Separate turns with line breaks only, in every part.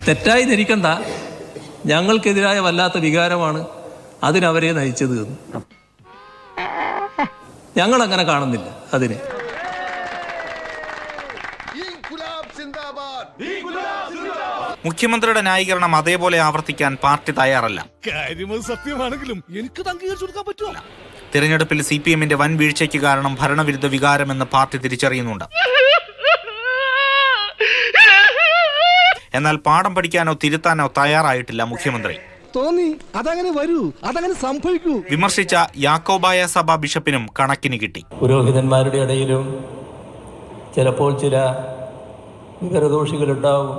തെറ്റായി ധരിക്കണ്ട, ഞങ്ങൾക്കെതിരായ വല്ലാത്ത വികാരമാണ് അതിനവരെ നയിച്ചത് എന്ന്. ഞങ്ങളങ്ങനെ കാണുന്നില്ല അതിനെ.
മുഖ്യമന്ത്രിയുടെ ന്യായീകരണം അതേപോലെ ആവർത്തിക്കാൻ പാർട്ടി തയ്യാറല്ല.
സത്യമാണെങ്കിലും എനിക്ക് അംഗീകരിച്ചു കൊടുക്കാൻ പറ്റുമോ?
തിരഞ്ഞെടുപ്പിൽ CPM-ന്റെ വൻ വീഴ്ചയ്ക്ക് കാരണം ഭരണവിരുദ്ധ വികാരമെന്ന് പാർട്ടി തിരിച്ചറിയുന്നുണ്ട്. എന്നാൽ പാഠം പഠിക്കാനോ തിരുത്താനോ തയ്യാറായിട്ടില്ല മുഖ്യമന്ത്രി.
തോന്നി അതങ്ങനെ വരൂ, അതങ്ങനെ സംഭവിക്കൂ.
വിമർശിച്ച യാക്കോബായ സഭ ബിഷപ്പിനും കണക്കിന് കിട്ടി.
പുരോഹിതന്മാരുടെ ഇടയിലും ചിലപ്പോൾ ചില വിവരദോഷികളുണ്ടാവും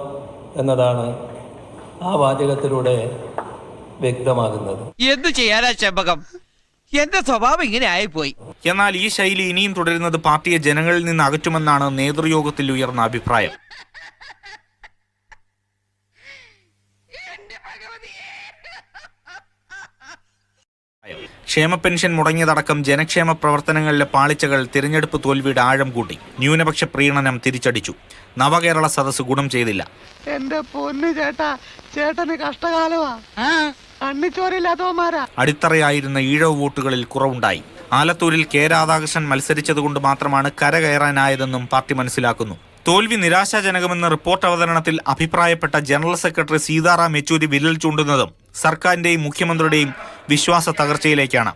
എന്നതാണ് ആ വാചകത്തിലൂടെ വ്യക്തമാകുന്നത്.
എന്തു ചെയ്യാനാ ചെമ്പകം, എന്റെ സ്വഭാവം ഇങ്ങനെ ആയിപ്പോയി.
എന്നാൽ ഈ ശൈലി ഇനിയും തുടരുന്നത് പാർട്ടിയെ ജനങ്ങളിൽ നിന്ന് അകറ്റുമെന്നാണ് നേതൃയോഗത്തിൽ ഉയർന്ന അഭിപ്രായം. ക്ഷേമ പെൻഷൻ മുടങ്ങിയതടക്കം ജനക്ഷേമ പ്രവർത്തനങ്ങളിലെ പാളിച്ചകൾ തിരഞ്ഞെടുപ്പ് തോൽവിയുടെ ആഴം കൂട്ടി. ന്യൂനപക്ഷ പ്രീണനം തിരിച്ചടിച്ചു. നവകേരള സദസ്സ് ഗുണം ചെയ്തില്ല.
എന്റെ പൊന്നു ചേട്ടാ, ചേട്ടന് കഷ്ടകാലമാ. കണ്ണിച്ചോരില്ലാത്തവന്മാരാ.
അടിത്തറയായിരുന്ന ഈഴവ വോട്ടുകളിൽ കുറവുണ്ടായി. ആലത്തൂരിൽ കെ രാധാകൃഷ്ണൻ മത്സരിച്ചതുകൊണ്ട് മാത്രമാണ് കരകയറാനായതെന്നും പാർട്ടി മനസ്സിലാക്കുന്നു. തോൽവി നിരാശാജനകമെന്ന് റിപ്പോർട്ട് അവതരണത്തിൽ അഭിപ്രായപ്പെട്ട ജനറൽ സെക്രട്ടറി സീതാറാം യെച്ചൂരി വിരൽ ചൂണ്ടുന്നതും സർക്കാരിന്റെയും മുഖ്യമന്ത്രിയുടെയും വിശ്വാസ തകർച്ചയിലേക്കാണ്.